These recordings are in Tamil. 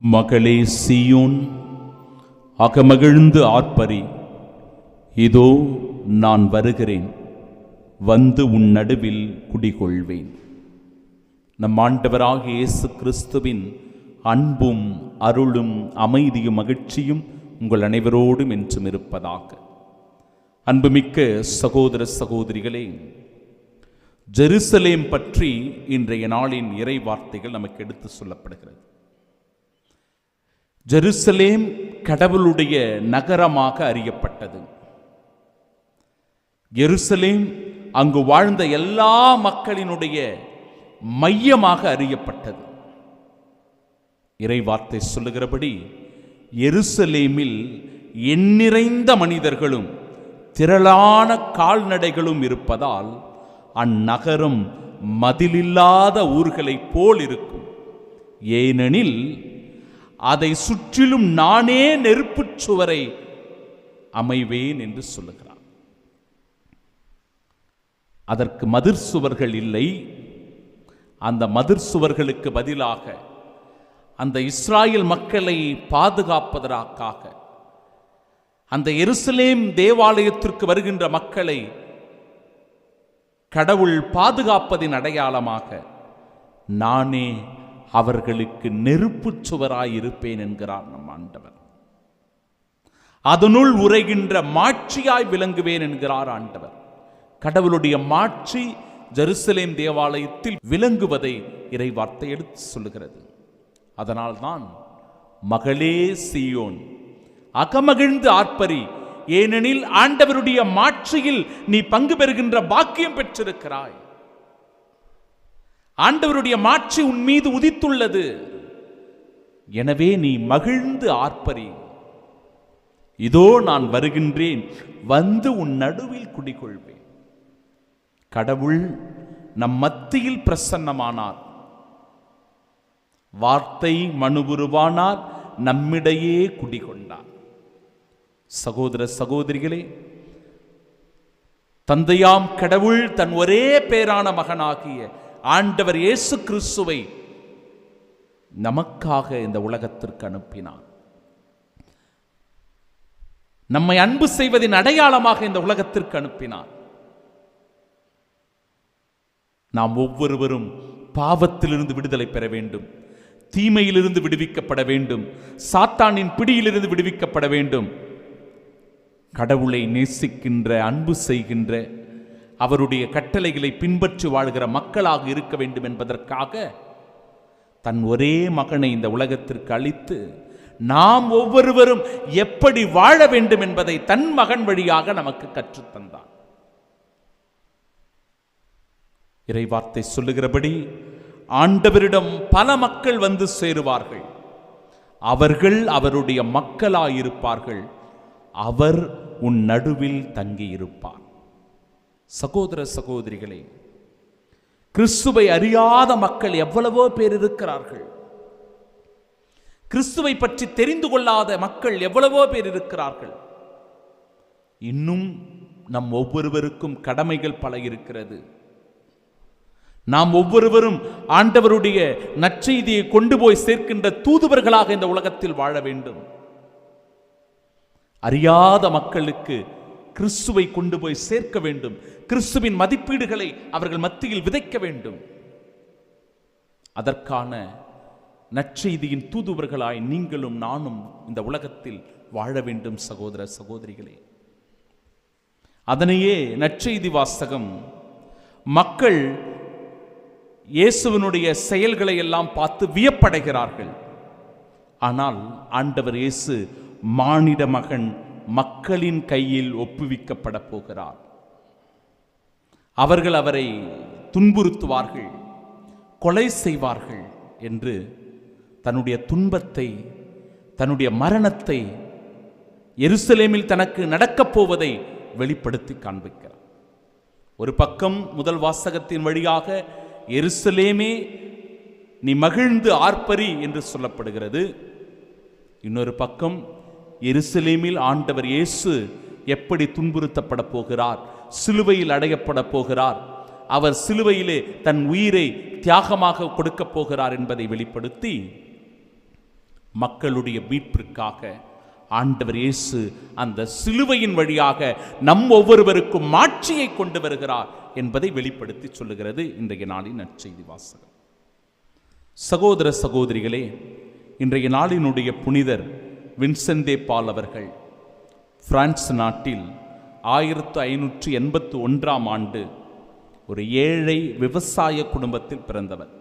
மகளே சீயோன், அகமகிழ்ந்து ஆர்ப்பரி, இதோ நான் வருகிறேன், வந்து உன் நடுவில் குடிகொள்வேன். நம் ஆண்டவராகிய இயேசு கிறிஸ்துவின் அன்பும் அருளும் அமைதியும் மகிழ்ச்சியும் உங்கள் அனைவரோடும் என்றும் இருப்பதாக. அன்புமிக்க சகோதர சகோதரிகளே, ஜெருசலேம் பற்றி இன்றைய நாளின் இறை வார்த்தைகள் நமக்கு எடுத்து சொல்லப்படுகிறது. ஜெருசலேம் கடவுளுடைய நகரமாக அறியப்பட்டது. எருசலேம் அங்கு வாழ்ந்த எல்லா மக்களினுடைய மையமாக அறியப்பட்டது. இறை வார்த்தை சொல்லுகிறபடி எருசலேமில் எண்ணிறைந்த மனிதர்களும் திரளான கால்நடைகளும் இருப்பதால் அந்நகரம் மதிலில்லாத ஊர்களைப் போல் இருக்கும். ஏனெனில் அதை சுற்றிலும் நானே நெருப்புச் சுவரை அமைவேன் என்று சொல்லுகிறார். அதற்கு மதிர் சுவர்கள் இல்லை. அந்த மதிர் சுவர்களுக்கு பதிலாக அந்த இஸ்ராயேல் மக்களை பாதுகாப்பதற்காக, அந்த எருசலேம் தேவாலயத்திற்கு வருகின்ற மக்களை கடவுள் பாதுகாப்பதின் அடையாளமாக நானே அவர்களுக்கு நெருப்புச் சுவராயிருப்பேன் என்கிறார் நம் ஆண்டவர். அதனுள் உரைகின்ற மாட்சியாய் விளங்குவேன் என்கிறார் ஆண்டவர். கடவுளுடைய மாட்சி ஜெருசலேம் தேவாலயத்தில் விளங்குவதை இறை வார்த்தை எடுத்து சொல்லுகிறது. அதனால்தான் மகளே சீயோன், அகமகிழ்ந்து ஆர்ப்பரி, ஏனெனில் ஆண்டவருடைய மாட்சியில் நீ பங்கு பெறுகின்ற பாக்கியம் பெற்றிருக்கிறாய். ஆண்டவருடைய மாட்சி உன் மீது உதித்துள்ளது. எனவே நீ மகிழ்ந்து ஆர்ப்பரி, இதோ நான் வருகின்றேன், வந்து உன் நடுவில் குடிகொள்வேன். கடவுள் நம் மத்தியில் பிரசன்னமானார். வார்த்தை மனுவுருவானார், நம்மிடையே குடிகொண்டார். சகோதர சகோதரிகளே, தந்தையாம் கடவுள் தன் ஒரே பேரான மகனாகிய ஆண்டவர் இயேசு கிறிஸ்துவை நமக்காக இந்த உலகத்திற்கு அனுப்பினார். நம்மை அன்பு செய்வதின் அடையாளமாக இந்த உலகத்திற்கு அனுப்பினார். நாம் ஒவ்வொருவரும் பாவத்திலிருந்து விடுதலை பெற வேண்டும், தீமையிலிருந்து விடுவிக்கப்பட வேண்டும், சாத்தானின் பிடியிலிருந்து விடுவிக்கப்பட வேண்டும். கடவுளை நேசிக்கின்ற, அன்பு செய்கின்ற, அவருடைய கட்டளைகளை பின்பற்றி வாழ்கிற மக்களாக இருக்க வேண்டும் என்பதற்காக தன் ஒரே மகனை இந்த உலகத்திற்கு அளித்து நாம் ஒவ்வொருவரும் எப்படி வாழ வேண்டும் என்பதை தன் மகன் வழியாக நமக்கு கற்றுத்தந்தார். இறைவார்த்தை சொல்லுகிறபடி ஆண்டவரிடம் பல மக்கள் வந்து சேருவார்கள், அவர்கள் அவருடைய மக்களாயிருப்பார்கள், அவர் உன் நடுவில் தங்கியிருப்பார். சகோதர சகோதரிகளே, கிறிஸ்துவை அறியாத மக்கள் எவ்வளவோ பேர் இருக்கிறார்கள். கிறிஸ்துவை பற்றி தெரிந்து கொள்ளாத மக்கள் எவ்வளவோ பேர் இருக்கிறார்கள். இன்னும் நம் ஒவ்வொருவருக்கும் கடமைகள் பல இருக்கிறது. நாம் ஒவ்வொருவரும் ஆண்டவருடைய நற்செய்தியை கொண்டு போய் சேர்க்கின்ற தூதுவர்களாக இந்த உலகத்தில் வாழ வேண்டும். அறியாத மக்களுக்கு கிறிஸ்துவை கொண்டு போய் சேர்க்க வேண்டும். கிறிஸ்துவின் மதிப்பீடுகளை அவர்கள் மத்தியில் விதைக்க வேண்டும். அதற்கான நற்செய்தியின் தூதுவர்களாய் நீங்களும் நானும் இந்த உலகத்தில் வாழ வேண்டும். சகோதர சகோதரிகளே, அதனையே நற்செய்தி வாசகம் மக்கள் இயேசுவினுடைய செயல்களை எல்லாம் பார்த்து வியப்படைகிறார்கள். ஆனால் ஆண்டவர் இயேசு மானிட மகன் மக்களின் கையில் ஒப்புவிக்கப்பட போகிறார். அவர்கள் அவரை துன்புறுத்துவார்கள், கொலை செய்வார்கள் என்று தன்னுடைய துன்பத்தை, தன்னுடைய மரணத்தை, எருசலேமில் தனக்கு நடக்கப் போவதை வெளிப்படுத்தி காண்பிக்கிறார். ஒரு பக்கம் முதல் வாசகத்தின் வழியாக எருசலேமே நீ மகிழ்ந்து ஆர்ப்பரி என்று சொல்லப்படுகிறது. இன்னொரு பக்கம் எருசலேமில் ஆண்டவர் இயேசு எப்படி துன்புறுத்தப்பட போகிறார், சிலுவையில் அடையப்பட போகிறார், அவர் சிலுவையிலே தன் உயிரை தியாகமாக கொடுக்க போகிறார் என்பதை வெளிப்படுத்தி மக்களுடைய மீட்பிற்காக ஆண்டவர் இயேசு அந்த சிலுவையின் வழியாக நம் ஒவ்வொருவருக்கும் மாட்சியை கொண்டு வருகிறார் என்பதை வெளிப்படுத்தி சொல்லுகிறது இன்றைய நாளின் நற்செய்தி வாசகம். சகோதர சகோதரிகளே, இன்றைய நாளினுடைய புனிதர் வின்சென்ட் தே பால் அவர்கள் பிரான்ஸ் நாட்டில் 1581ஆம் ஆண்டு ஒரு ஏழை விவசாய குடும்பத்தில் பிறந்தவர்.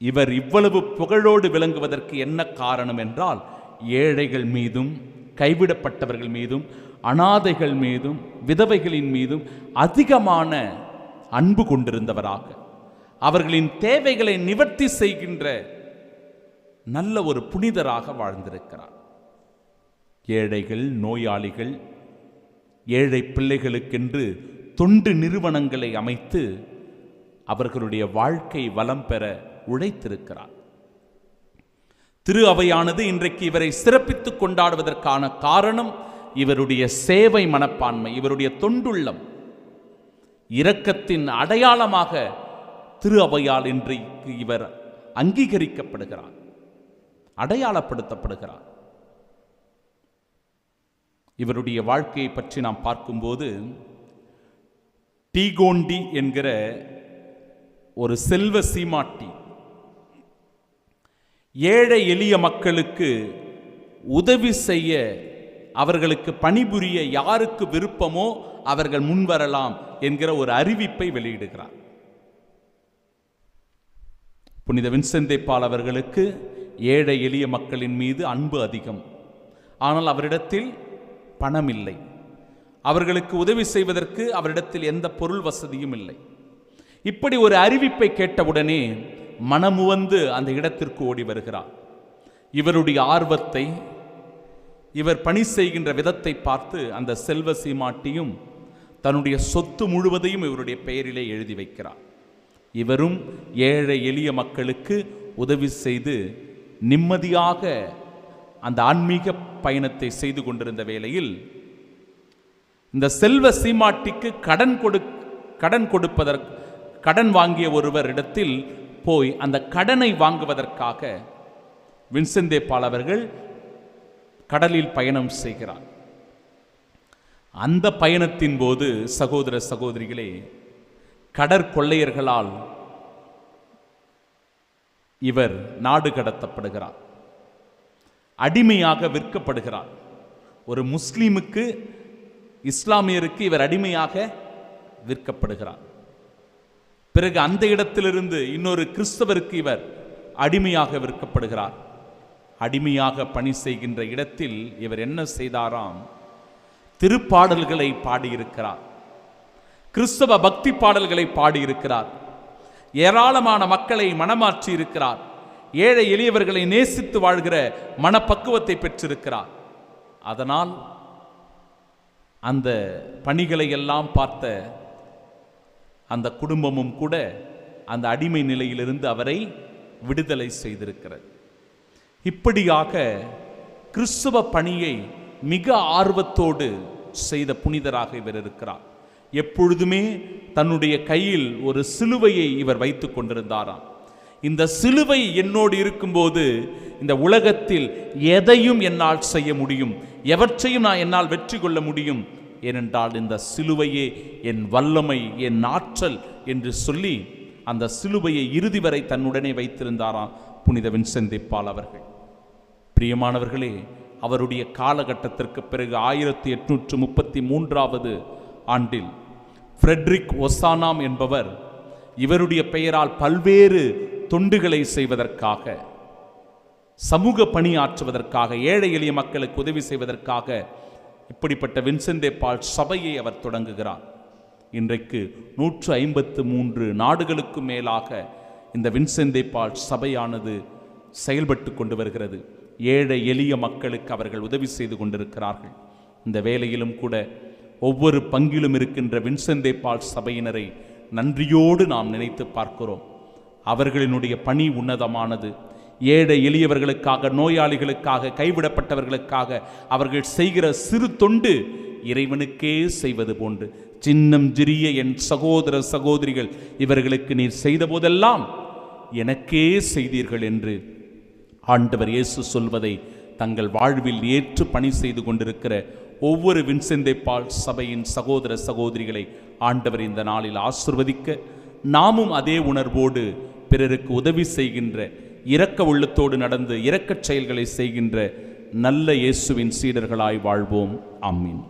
இவர் இவ்வளவு புகழோடு விளங்குவதற்கு என்ன காரணம் என்றால், ஏழைகள் மீதும் கைவிடப்பட்டவர்கள் மீதும் அனாதைகள் மீதும் விதவைகளின் மீதும் அதிகமான அன்பு கொண்டிருந்தவராக, அவர்களின் தேவைகளை நிவர்த்தி செய்கின்ற நல்ல ஒரு புனிதராக வாழ்ந்திருக்கிறார். ஏழைகள், நோயாளிகள், ஏழை பிள்ளைகளுக்கென்று தொண்டு நிறுவனங்களை அமைத்து அவர்களுடைய வாழ்க்கை வளம் பெற உழைத்திருக்கிறார். திரு அவையானது இன்றைக்கு இவரை சிறப்பித்துக் கொண்டாடுவதற்கான காரணம் இவருடைய சேவை மனப்பான்மை, இவருடைய தொண்டுள்ளம். இரக்கத்தின் அடையாளமாக திரு அவையால் இன்றைக்கு இவர் அங்கீகரிக்கப்படுகிறார், அடையாளப்படுத்தப்படுகிறார். இவருடைய வாழ்க்கையை பற்றி நாம் பார்க்கும்போது, டீகோண்டி என்கிற ஒரு செல்வ சீமாட்டி ஏழை எளிய மக்களுக்கு உதவி செய்ய, அவர்களுக்கு பணிபுரிய யாருக்கு விருப்பமோ அவர்கள் முன்வரலாம் என்கிற ஒரு அறிவிப்பை வெளியிடுகிறார். புனித வின்சென்ட் தே பால் அவர்களுக்கு ஏழை எளிய மக்களின் மீது அன்பு அதிகம். ஆனால் அவரிடத்தில் பணம் இல்லை. அவர்களுக்கு உதவி செய்வதற்கு அவரிடத்தில் எந்த பொருள் வசதியும் இல்லை. இப்படி ஒரு அறிவிப்பை கேட்டவுடனே மனமுவந்து அந்த இடத்திற்கு ஓடி வருகிறார். இவருடைய ஆர்வத்தை, இவர் பணி செய்கின்ற விதத்தை பார்த்து அந்த செல்வ சீமாட்டியும் தன்னுடைய சொத்து முழுவதையும் இவருடைய பெயரிலே எழுதி வைக்கிறார். இவரும் ஏழை எளிய மக்களுக்கு உதவி செய்து நிம்மதியாக அந்த ஆன்மீக பயணத்தை செய்து கொண்டிருந்த வேளையில், இந்த செல்வ சீமாட்டிக்கு கடன் வாங்கிய ஒருவர் இடத்தில் போய் அந்த கடனை வாங்குவதற்காக வின்சென்ட் தே பால் அவர்கள் கடலில் பயணம் செய்கிறார். அந்த பயணத்தின் போது சகோதர சகோதரிகளே, கடற்கொள்ளையர்களால் இவர் நாடு கடத்தப்படுகிறார், அடிமையாக விற்கப்படுகிறார். ஒரு முஸ்லிமுக்கு, இஸ்லாமியருக்கு இவர் அடிமையாக விற்கப்படுகிறார். பிறகு அந்த இடத்திலிருந்து இன்னொரு கிறிஸ்தவருக்கு இவர் அடிமையாக விற்கப்படுகிறார். அடிமையாக பணி செய்கின்ற இடத்தில் இவர் என்ன செய்தாராம்? திருப்பாடல்களை பாடியிருக்கிறார், கிறிஸ்தவ பக்தி பாடல்களை பாடியிருக்கிறார், ஏராளமான மக்களை மனமாற்றி இருக்கிறார், ஏழை எளியவர்களை நேசித்து வாழ்கிற மனப்பக்குவத்தை பெற்றிருக்கிறார். அதனால் அந்த பணிகளை எல்லாம் பார்த்த அந்த குடும்பமும் கூட அந்த அடிமை நிலையிலிருந்து அவரை விடுதலை செய்திருக்கிறது. இப்படியாக கிறிஸ்தவ பணியை மிக ஆர்வத்தோடு செய்த புனிதராக இவர் இருக்கிறார். எப்பொழுதுமே தன்னுடைய கையில் ஒரு சிலுவையை இவர் வைத்துக் கொண்டிருந்தாராம். இந்த சிலுவை என்னோடு இருக்கும்போது இந்த உலகத்தில் எதையும் என்னால் செய்ய முடியும், எவற்றையும் நான் என்னால் வெற்றி கொள்ள முடியும், ஏனென்றால் இந்த சிலுவையே என் வல்லமை, என் ஆற்றல் என்று சொல்லி அந்த சிலுவையை இறுதி வரை தன்னுடனே வைத்திருந்தாராம் புனித வின்சென்ட் தே பால் அவர்கள். பிரியமானவர்களே, அவருடைய காலகட்டத்திற்கு பிறகு 1833 ஆண்டில் ஃப்ரெட்ரிக் ஒசானாம் என்பவர் இவருடைய பெயரால் பல்வேறு தொண்டுகளை செய்வதற்காக, சமூக பணியாற்றுவதற்காக, ஏழை எளிய மக்களுக்கு உதவி செய்வதற்காக இப்படிப்பட்ட வின்சென்ட் தே பால் சபையை அவர் தொடங்குகிறார். இன்றைக்கு 153 நாடுகளுக்கு மேலாக இந்த வின்சென்ட் தே பால் சபையானது செயல்பட்டு கொண்டு வருகிறது. ஏழை எளிய மக்களுக்கு அவர்கள் உதவி செய்து கொண்டிருக்கிறார்கள். இந்த வேளையிலும் கூட ஒவ்வொரு பங்கிலும் இருக்கின்ற வின்சென்ட் தே பால் சபையினரை நன்றியோடு நாம் நினைத்து பார்க்கிறோம். அவர்களினுடைய பணி உன்னதமானது. ஏழை எளியவர்களுக்காக, நோயாளிகளுக்காக, கைவிடப்பட்டவர்களுக்காக அவர்கள் செய்கிற சிறு தொண்டு இறைவனுக்கே செய்வது போன்று, சின்னம் சிறிய என் சகோதர சகோதரிகள் இவர்களுக்கு நீர் செய்த போதெல்லாம் எனக்கே செய்தீர்கள் என்று ஆண்டவர் இயேசு சொல்வதை தங்கள் வாழ்வில் ஏற்று பணி செய்து கொண்டிருக்கிற ஒவ்வொரு வின்சென்ட் தே பால் சபையின் சகோதர சகோதரிகளை ஆண்டவர் இந்த நாளில் ஆசிர்வதிக்க, நாமும் அதே உணர்வோடு பிறருக்கு உதவி செய்கின்ற, இரக்க உள்ளத்தோடு நடந்து இரக்கச் செயல்களை செய்கின்ற நல்ல இயேசுவின் சீடர்களாய் வாழ்வோம். ஆமீன்.